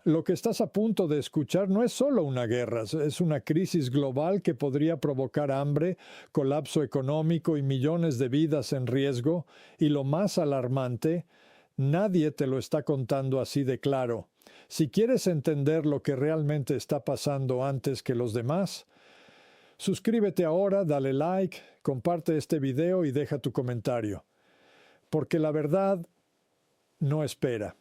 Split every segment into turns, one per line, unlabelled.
Lo que estás a punto de escuchar no es solo una guerra, es una crisis global que podría provocar hambre, colapso económico y millones de vidas en riesgo, y lo más alarmante, nadie te lo está contando así de claro. Si quieres entender lo que realmente está pasando antes que los demás, suscríbete ahora, dale like, comparte este video y deja tu comentario. Porque la verdad no espera.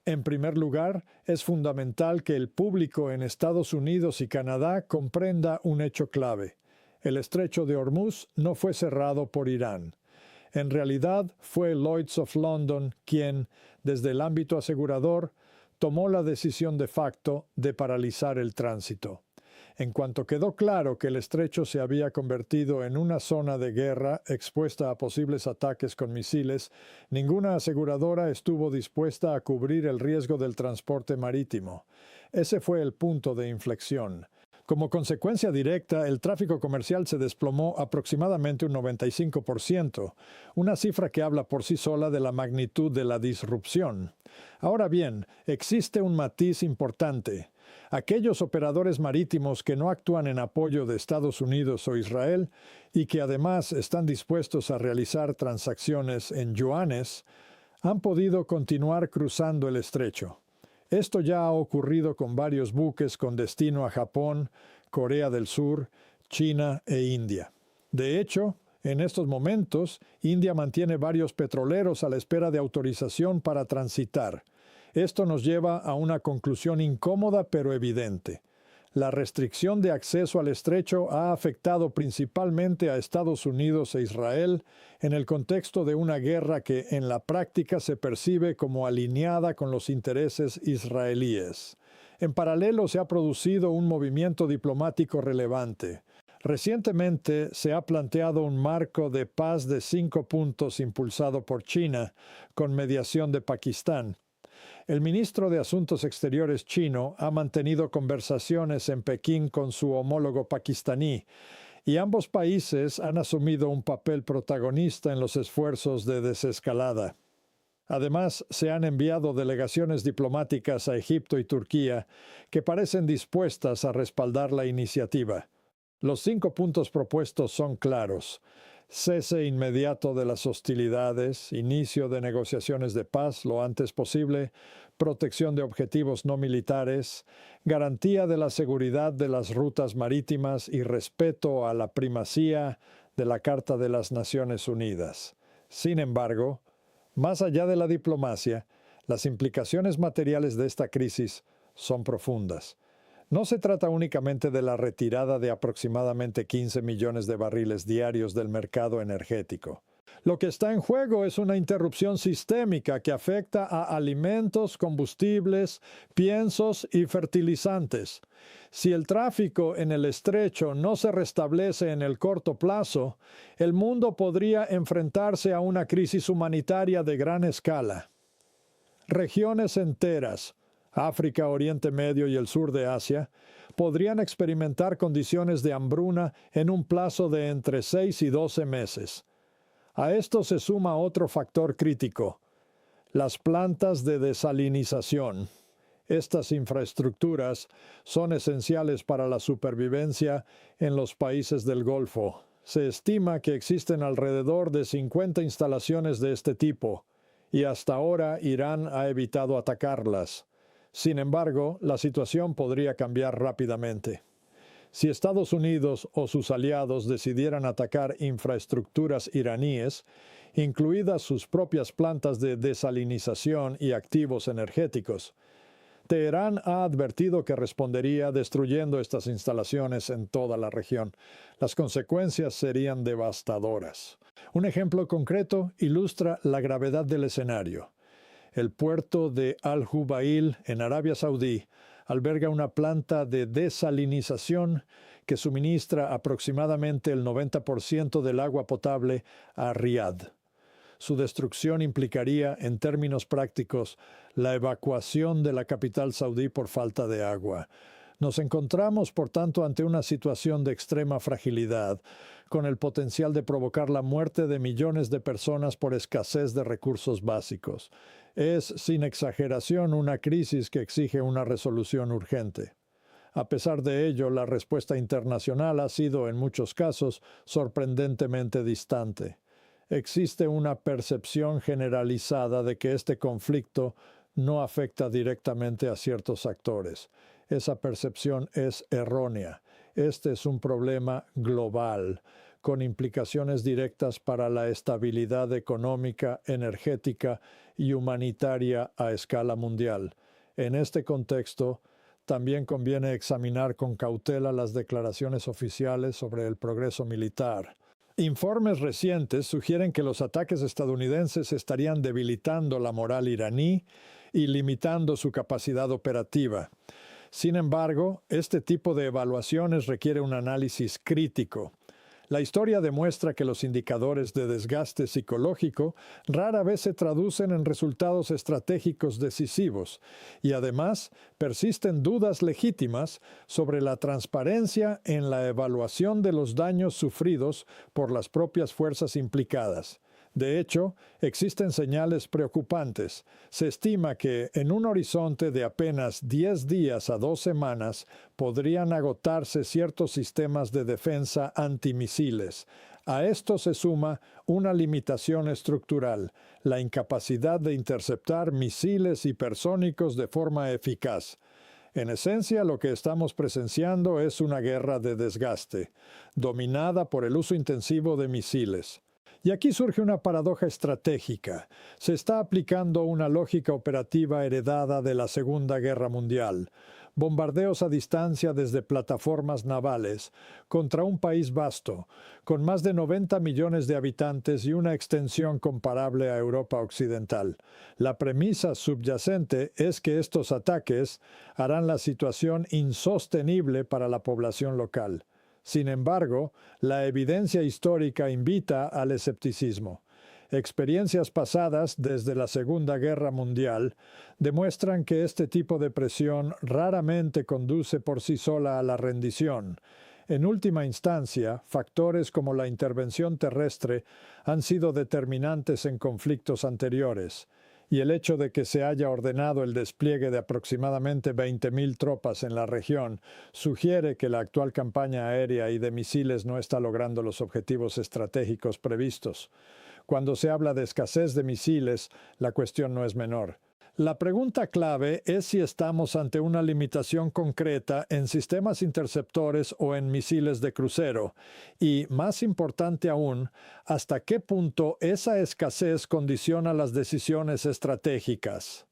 En primer lugar, es fundamental que el público en Estados Unidos y Canadá comprenda un hecho clave. El estrecho de Hormuz no fue cerrado por Irán. En realidad, fue Lloyd's of London quien, desde el ámbito asegurador, tomó la decisión de facto de paralizar el tránsito. En cuanto quedó claro que el estrecho se había convertido en una zona de guerra expuesta a posibles ataques con misiles, ninguna aseguradora estuvo dispuesta a cubrir el riesgo del transporte marítimo. Ese fue el punto de inflexión. Como consecuencia directa, el tráfico comercial se desplomó aproximadamente un 95%, una cifra que habla por sí sola de la magnitud de la disrupción. Ahora bien, existe un matiz importante. Aquellos operadores marítimos que no actúan en apoyo de Estados Unidos o Israel y que además están dispuestos a realizar transacciones en yuanes, han podido continuar cruzando el estrecho. Esto ya ha ocurrido con varios buques con destino a Japón, Corea del Sur, China e India. De hecho, en estos momentos, India mantiene varios petroleros a la espera de autorización para transitar. Esto nos lleva a una conclusión incómoda pero evidente. La restricción de acceso al estrecho ha afectado principalmente a Estados Unidos e Israel en el contexto de una guerra que en la práctica se percibe como alineada con los intereses israelíes. En paralelo se ha producido un movimiento diplomático relevante. Recientemente se ha planteado un marco de paz de 5 puntos impulsado por China, con mediación de Pakistán. El ministro de Asuntos Exteriores chino ha mantenido conversaciones en Pekín con su homólogo pakistaní, y ambos países han asumido un papel protagonista en los esfuerzos de desescalada. Además, se han enviado delegaciones diplomáticas a Egipto y Turquía que parecen dispuestas a respaldar la iniciativa. Los 5 puntos propuestos son claros: cese inmediato de las hostilidades, inicio de negociaciones de paz lo antes posible, protección de objetivos no militares, garantía de la seguridad de las rutas marítimas y respeto a la primacía de la Carta de las Naciones Unidas. Sin embargo, más allá de la diplomacia, las implicaciones materiales de esta crisis son profundas. No se trata únicamente de la retirada de aproximadamente 15 millones de barriles diarios del mercado energético. Lo que está en juego es una interrupción sistémica que afecta a alimentos, combustibles, piensos y fertilizantes. Si el tráfico en el estrecho no se restablece en el corto plazo, el mundo podría enfrentarse a una crisis humanitaria de gran escala. Regiones enteras, África, Oriente Medio y el sur de Asia, podrían experimentar condiciones de hambruna en un plazo de entre 6 y 12 meses. A esto se suma otro factor crítico: las plantas de desalinización. Estas infraestructuras son esenciales para la supervivencia en los países del Golfo. Se estima que existen alrededor de 50 instalaciones de este tipo, y hasta ahora Irán ha evitado atacarlas. Sin embargo, la situación podría cambiar rápidamente. Si Estados Unidos o sus aliados decidieran atacar infraestructuras iraníes, incluidas sus propias plantas de desalinización y activos energéticos, Teherán ha advertido que respondería destruyendo estas instalaciones en toda la región. Las consecuencias serían devastadoras. Un ejemplo concreto ilustra la gravedad del escenario. El puerto de Al-Jubail, en Arabia Saudí, alberga una planta de desalinización que suministra aproximadamente el 90% del agua potable a Riad. Su destrucción implicaría, en términos prácticos, la evacuación de la capital saudí por falta de agua. Nos encontramos, por tanto, ante una situación de extrema fragilidad, con el potencial de provocar la muerte de millones de personas por escasez de recursos básicos. Es, sin exageración, una crisis que exige una resolución urgente. A pesar de ello, la respuesta internacional ha sido, en muchos casos, sorprendentemente distante. Existe una percepción generalizada de que este conflicto no afecta directamente a ciertos actores. Esa percepción es errónea. Este es un problema global, con implicaciones directas para la estabilidad económica, energética y humanitaria a escala mundial. En este contexto, también conviene examinar con cautela las declaraciones oficiales sobre el progreso militar. Informes recientes sugieren que los ataques estadounidenses estarían debilitando la moral iraní y limitando su capacidad operativa. Sin embargo, este tipo de evaluaciones requiere un análisis crítico. La historia demuestra que los indicadores de desgaste psicológico rara vez se traducen en resultados estratégicos decisivos y además persisten dudas legítimas sobre la transparencia en la evaluación de los daños sufridos por las propias fuerzas implicadas. De hecho, existen señales preocupantes. Se estima que en un horizonte de apenas 10 días a 2 semanas podrían agotarse ciertos sistemas de defensa antimisiles. A esto se suma una limitación estructural, la incapacidad de interceptar misiles hipersónicos de forma eficaz. En esencia, lo que estamos presenciando es una guerra de desgaste, dominada por el uso intensivo de misiles. Y aquí surge una paradoja estratégica. Se está aplicando una lógica operativa heredada de la Segunda Guerra Mundial. Bombardeos a distancia desde plataformas navales contra un país vasto, con más de 90 millones de habitantes y una extensión comparable a Europa Occidental. La premisa subyacente es que estos ataques harán la situación insostenible para la población local. Sin embargo, la evidencia histórica invita al escepticismo. Experiencias pasadas desde la Segunda Guerra Mundial demuestran que este tipo de presión raramente conduce por sí sola a la rendición. En última instancia, factores como la intervención terrestre han sido determinantes en conflictos anteriores, y el hecho de que se haya ordenado el despliegue de aproximadamente 20.000 tropas en la región sugiere que la actual campaña aérea y de misiles no está logrando los objetivos estratégicos previstos. Cuando se habla de escasez de misiles, la cuestión no es menor. La pregunta clave es si estamos ante una limitación concreta en sistemas interceptores o en misiles de crucero, y, más importante aún, hasta qué punto esa escasez condiciona las decisiones estratégicas.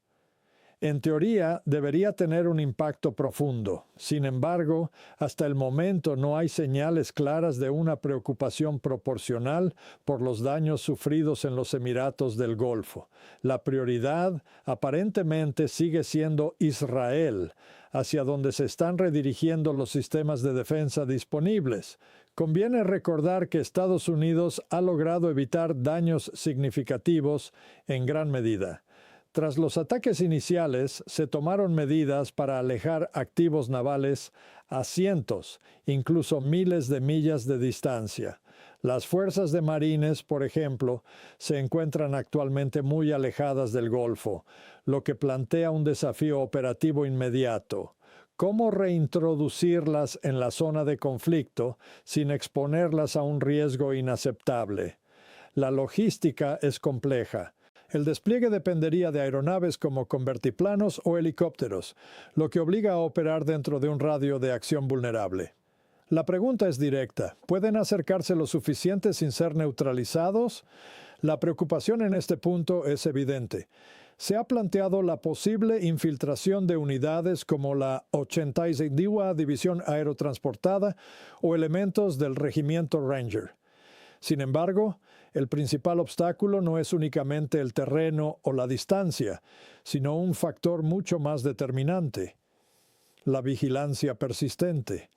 En teoría, debería tener un impacto profundo. Sin embargo, hasta el momento no hay señales claras de una preocupación proporcional por los daños sufridos en los Emiratos del Golfo. La prioridad, aparentemente, sigue siendo Israel, hacia donde se están redirigiendo los sistemas de defensa disponibles. Conviene recordar que Estados Unidos ha logrado evitar daños significativos en gran medida. Tras los ataques iniciales, se tomaron medidas para alejar activos navales a cientos, incluso miles de millas de distancia. Las fuerzas de marines, por ejemplo, se encuentran actualmente muy alejadas del Golfo, lo que plantea un desafío operativo inmediato. ¿Cómo reintroducirlas en la zona de conflicto sin exponerlas a un riesgo inaceptable? La logística es compleja. El despliegue dependería de aeronaves como convertiplanos o helicópteros, lo que obliga a operar dentro de un radio de acción vulnerable. La pregunta es directa. ¿Pueden acercarse lo suficiente sin ser neutralizados? La preocupación en este punto es evidente. Se ha planteado la posible infiltración de unidades como la 82ª División Aerotransportada o elementos del Regimiento Ranger. Sin embargo, el principal obstáculo no es únicamente el terreno o la distancia, sino un factor mucho más determinante: la vigilancia persistente.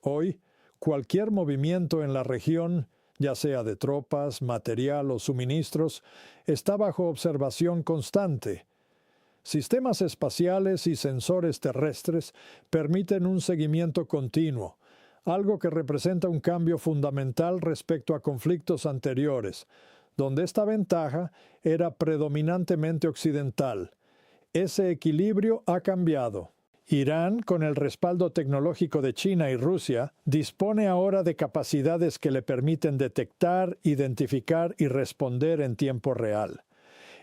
Hoy, cualquier movimiento en la región, ya sea de tropas, material o suministros, está bajo observación constante. Sistemas espaciales y sensores terrestres permiten un seguimiento continuo, algo que representa un cambio fundamental respecto a conflictos anteriores, donde esta ventaja era predominantemente occidental. Ese equilibrio ha cambiado. Irán, con el respaldo tecnológico de China y Rusia, dispone ahora de capacidades que le permiten detectar, identificar y responder en tiempo real.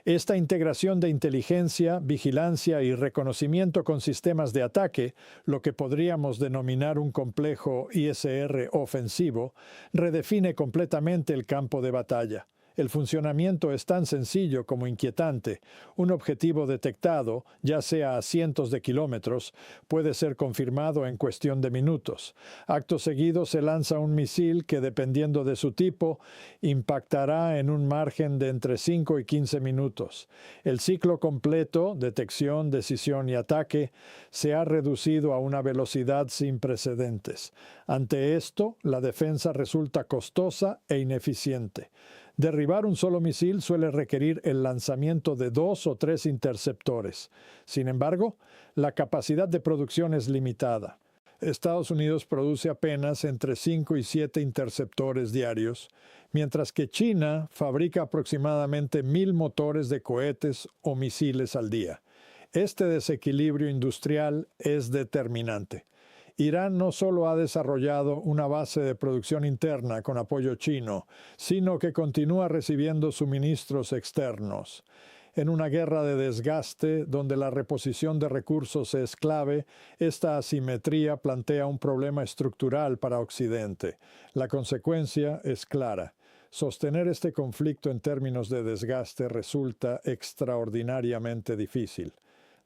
Esta integración de inteligencia, vigilancia y reconocimiento con sistemas de ataque, lo que podríamos denominar un complejo ISR ofensivo, redefine completamente el campo de batalla. El funcionamiento es tan sencillo como inquietante. Un objetivo detectado, ya sea a cientos de kilómetros, puede ser confirmado en cuestión de minutos. Acto seguido se lanza un misil que, dependiendo de su tipo, impactará en un margen de entre 5 y 15 minutos. El ciclo completo, detección, decisión y ataque, se ha reducido a una velocidad sin precedentes. Ante esto, la defensa resulta costosa e ineficiente. Derribar un solo misil suele requerir el lanzamiento de 2 o 3 interceptores. Sin embargo, la capacidad de producción es limitada. Estados Unidos produce apenas entre 5 y 7 interceptores diarios, mientras que China fabrica aproximadamente 1,000 motores de cohetes o misiles al día. Este desequilibrio industrial es determinante. Irán no solo ha desarrollado una base de producción interna con apoyo chino, sino que continúa recibiendo suministros externos. En una guerra de desgaste, donde la reposición de recursos es clave, esta asimetría plantea un problema estructural para Occidente. La consecuencia es clara. Sostener este conflicto en términos de desgaste resulta extraordinariamente difícil.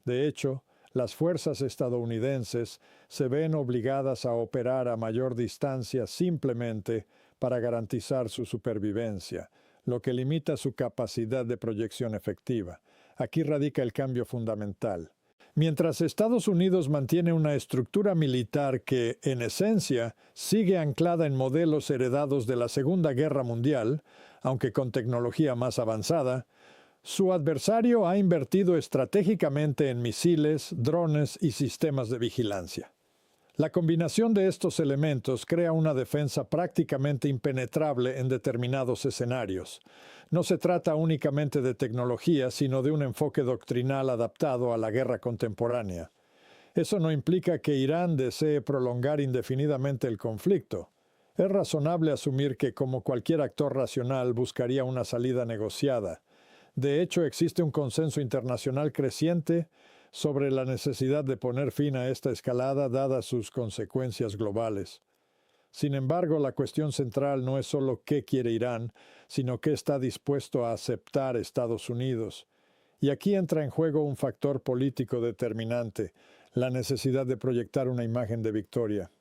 De hecho, las fuerzas estadounidenses se ven obligadas a operar a mayor distancia simplemente para garantizar su supervivencia, lo que limita su capacidad de proyección efectiva. Aquí radica el cambio fundamental. Mientras Estados Unidos mantiene una estructura militar que, en esencia, sigue anclada en modelos heredados de la Segunda Guerra Mundial, aunque con tecnología más avanzada, su adversario ha invertido estratégicamente en misiles, drones y sistemas de vigilancia. La combinación de estos elementos crea una defensa prácticamente impenetrable en determinados escenarios. No se trata únicamente de tecnología, sino de un enfoque doctrinal adaptado a la guerra contemporánea. Eso no implica que Irán desee prolongar indefinidamente el conflicto. Es razonable asumir que, como cualquier actor racional, buscaría una salida negociada. De hecho, existe un consenso internacional creciente sobre la necesidad de poner fin a esta escalada dadas sus consecuencias globales. Sin embargo, la cuestión central no es solo qué quiere Irán, sino qué está dispuesto a aceptar Estados Unidos. Y aquí entra en juego un factor político determinante, la necesidad de proyectar una imagen de victoria.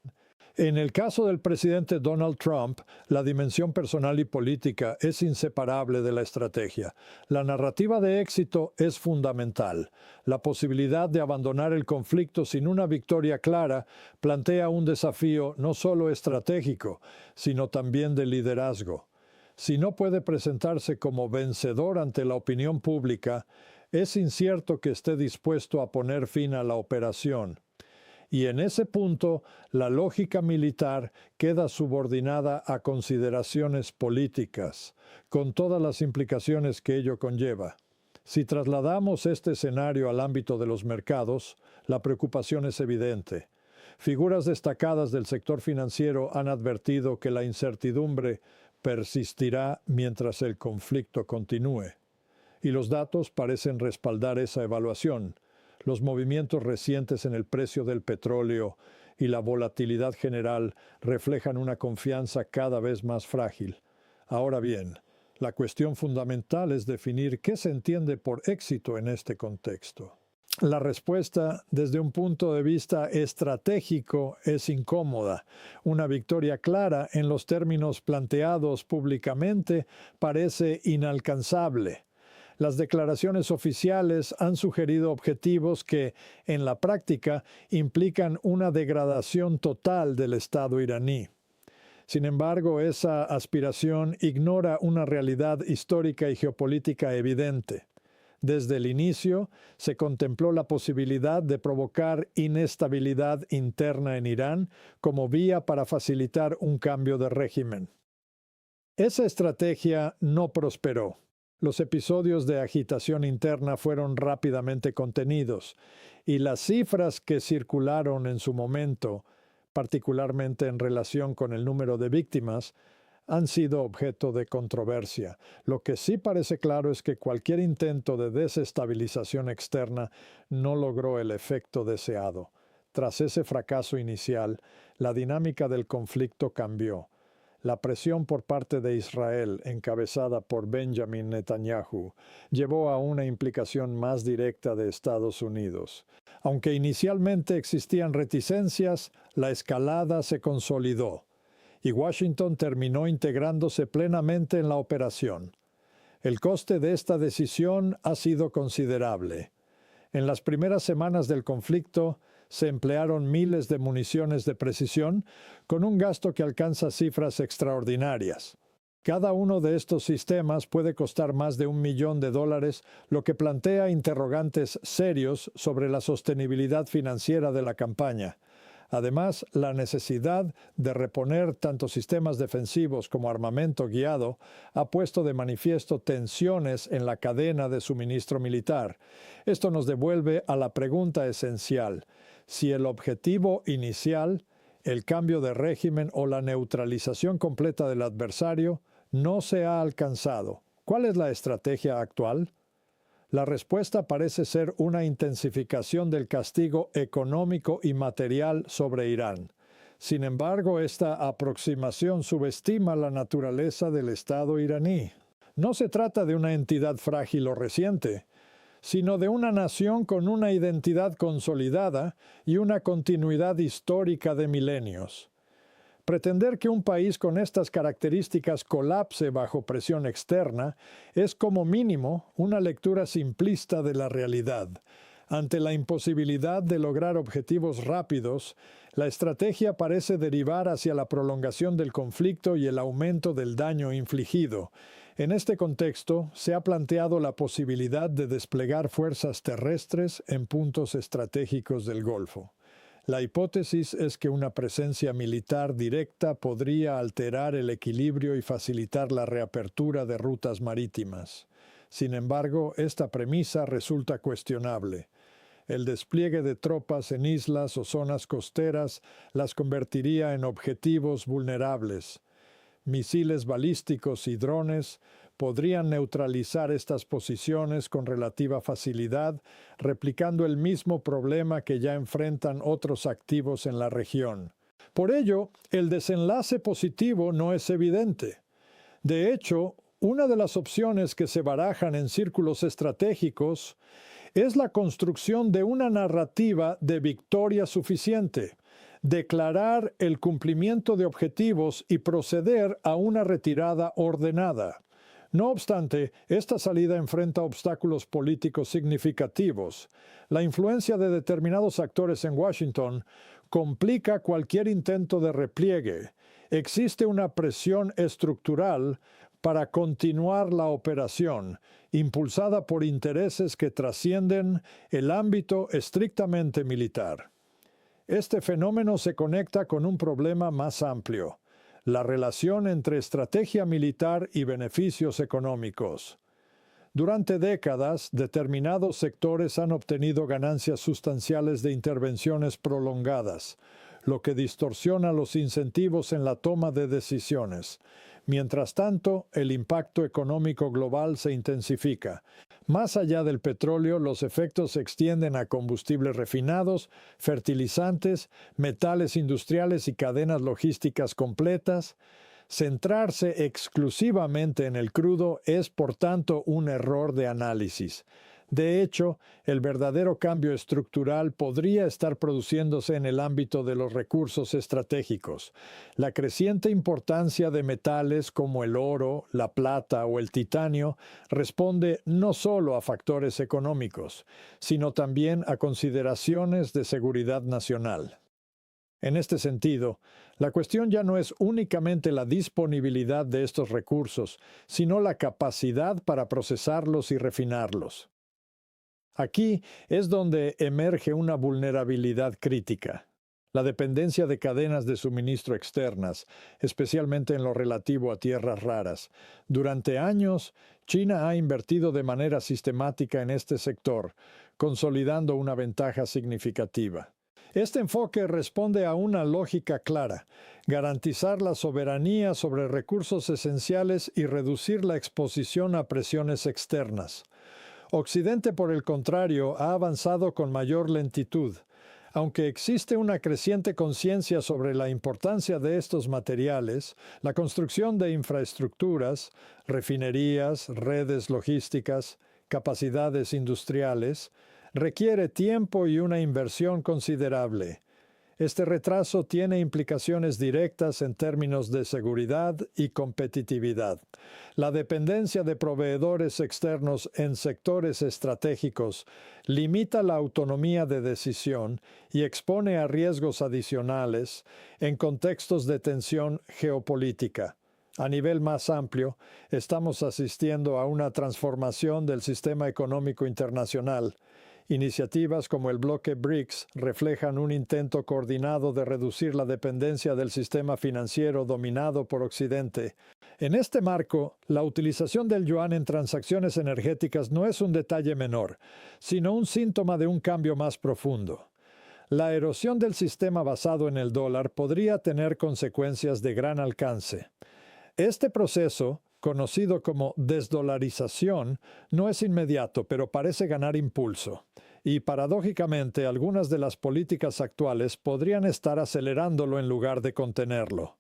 En el caso del presidente Donald Trump, la dimensión personal y política es inseparable de la estrategia. La narrativa de éxito es fundamental. La posibilidad de abandonar el conflicto sin una victoria clara plantea un desafío no solo estratégico, sino también de liderazgo. Si no puede presentarse como vencedor ante la opinión pública, es incierto que esté dispuesto a poner fin a la operación. Y en ese punto, la lógica militar queda subordinada a consideraciones políticas, con todas las implicaciones que ello conlleva. Si trasladamos este escenario al ámbito de los mercados, la preocupación es evidente. Figuras destacadas del sector financiero han advertido que la incertidumbre persistirá mientras el conflicto continúe. Y los datos parecen respaldar esa evaluación. Los movimientos recientes en el precio del petróleo y la volatilidad general reflejan una confianza cada vez más frágil. Ahora bien, la cuestión fundamental es definir qué se entiende por éxito en este contexto. La respuesta, desde un punto de vista estratégico, es incómoda. Una victoria clara en los términos planteados públicamente parece inalcanzable. Las declaraciones oficiales han sugerido objetivos que, en la práctica, implican una degradación total del Estado iraní. Sin embargo, esa aspiración ignora una realidad histórica y geopolítica evidente. Desde el inicio, se contempló la posibilidad de provocar inestabilidad interna en Irán como vía para facilitar un cambio de régimen. Esa estrategia no prosperó. Los episodios de agitación interna fueron rápidamente contenidos, y las cifras que circularon en su momento, particularmente en relación con el número de víctimas, han sido objeto de controversia. Lo que sí parece claro es que cualquier intento de desestabilización externa no logró el efecto deseado. Tras ese fracaso inicial, la dinámica del conflicto cambió. La presión por parte de Israel, encabezada por Benjamin Netanyahu, llevó a una implicación más directa de Estados Unidos. Aunque inicialmente existían reticencias, la escalada se consolidó, y Washington terminó integrándose plenamente en la operación. El coste de esta decisión ha sido considerable. En las primeras semanas del conflicto, se emplearon miles de municiones de precisión con un gasto que alcanza cifras extraordinarias. Cada uno de estos sistemas puede costar más de $1 millón, lo que plantea interrogantes serios sobre la sostenibilidad financiera de la campaña. Además, la necesidad de reponer tanto sistemas defensivos como armamento guiado ha puesto de manifiesto tensiones en la cadena de suministro militar. Esto nos devuelve a la pregunta esencial: si el objetivo inicial, el cambio de régimen o la neutralización completa del adversario, no se ha alcanzado, ¿cuál es la estrategia actual? La respuesta parece ser una intensificación del castigo económico y material sobre Irán. Sin embargo, esta aproximación subestima la naturaleza del Estado iraní. No se trata de una entidad frágil o reciente, sino de una nación con una identidad consolidada y una continuidad histórica de milenios. Pretender que un país con estas características colapse bajo presión externa es como mínimo una lectura simplista de la realidad. Ante la imposibilidad de lograr objetivos rápidos, la estrategia parece derivar hacia la prolongación del conflicto y el aumento del daño infligido. En este contexto, se ha planteado la posibilidad de desplegar fuerzas terrestres en puntos estratégicos del Golfo. La hipótesis es que una presencia militar directa podría alterar el equilibrio y facilitar la reapertura de rutas marítimas. Sin embargo, esta premisa resulta cuestionable. El despliegue de tropas en islas o zonas costeras las convertiría en objetivos vulnerables. Misiles balísticos y drones podrían neutralizar estas posiciones con relativa facilidad, replicando el mismo problema que ya enfrentan otros activos en la región. Por ello, el desenlace positivo no es evidente. De hecho, una de las opciones que se barajan en círculos estratégicos es la construcción de una narrativa de victoria suficiente, declarar el cumplimiento de objetivos y proceder a una retirada ordenada. No obstante, esta salida enfrenta obstáculos políticos significativos. La influencia de determinados actores en Washington complica cualquier intento de repliegue. Existe una presión estructural para continuar la operación, impulsada por intereses que trascienden el ámbito estrictamente militar. Este fenómeno se conecta con un problema más amplio: la relación entre estrategia militar y beneficios económicos. Durante décadas, determinados sectores han obtenido ganancias sustanciales de intervenciones prolongadas, lo que distorsiona los incentivos en la toma de decisiones. Mientras tanto, el impacto económico global se intensifica. Más allá del petróleo, los efectos se extienden a combustibles refinados, fertilizantes, metales industriales y cadenas logísticas completas. Centrarse exclusivamente en el crudo es, por tanto, un error de análisis. De hecho, el verdadero cambio estructural podría estar produciéndose en el ámbito de los recursos estratégicos. La creciente importancia de metales como el oro, la plata o el titanio responde no solo a factores económicos, sino también a consideraciones de seguridad nacional. En este sentido, la cuestión ya no es únicamente la disponibilidad de estos recursos, sino la capacidad para procesarlos y refinarlos. Aquí es donde emerge una vulnerabilidad crítica. La dependencia de cadenas de suministro externas, especialmente en lo relativo a tierras raras. Durante años, China ha invertido de manera sistemática en este sector, consolidando una ventaja significativa. Este enfoque responde a una lógica clara: garantizar la soberanía sobre recursos esenciales y reducir la exposición a presiones externas. Occidente, por el contrario, ha avanzado con mayor lentitud. Aunque existe una creciente conciencia sobre la importancia de estos materiales, la construcción de infraestructuras, refinerías, redes logísticas, capacidades industriales, requiere tiempo y una inversión considerable. Este retraso tiene implicaciones directas en términos de seguridad y competitividad. La dependencia de proveedores externos en sectores estratégicos limita la autonomía de decisión y expone a riesgos adicionales en contextos de tensión geopolítica. A nivel más amplio, estamos asistiendo a una transformación del sistema económico internacional. Iniciativas como el bloque BRICS reflejan un intento coordinado de reducir la dependencia del sistema financiero dominado por Occidente. En este marco, la utilización del yuan en transacciones energéticas no es un detalle menor, sino un síntoma de un cambio más profundo. La erosión del sistema basado en el dólar podría tener consecuencias de gran alcance. Este proceso, conocido como desdolarización, no es inmediato, pero parece ganar impulso. Y paradójicamente, algunas de las políticas actuales podrían estar acelerándolo en lugar de contenerlo.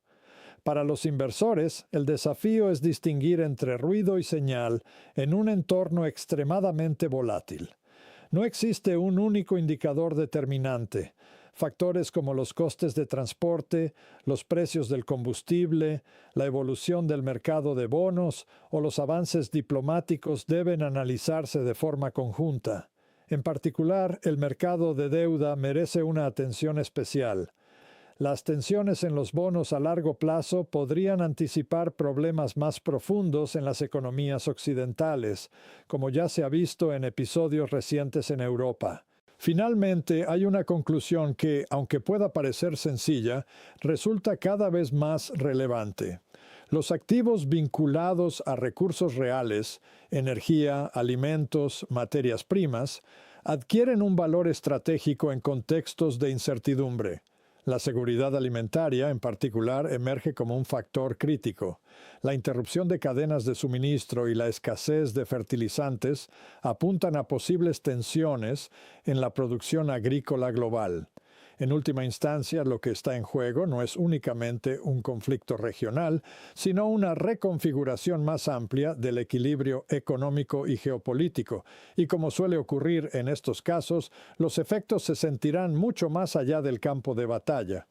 Para los inversores, el desafío es distinguir entre ruido y señal en un entorno extremadamente volátil. No existe un único indicador determinante. Factores como los costes de transporte, los precios del combustible, la evolución del mercado de bonos o los avances diplomáticos deben analizarse de forma conjunta. En particular, el mercado de deuda merece una atención especial. Las tensiones en los bonos a largo plazo podrían anticipar problemas más profundos en las economías occidentales, como ya se ha visto en episodios recientes en Europa. Finalmente, hay una conclusión que, aunque pueda parecer sencilla, resulta cada vez más relevante. Los activos vinculados a recursos reales, energía, alimentos, materias primas, adquieren un valor estratégico en contextos de incertidumbre. La seguridad alimentaria, en particular, emerge como un factor crítico. La interrupción de cadenas de suministro y la escasez de fertilizantes apuntan a posibles tensiones en la producción agrícola global. En última instancia, lo que está en juego no es únicamente un conflicto regional, sino una reconfiguración más amplia del equilibrio económico y geopolítico. Y como suele ocurrir en estos casos, los efectos se sentirán mucho más allá del campo de batalla.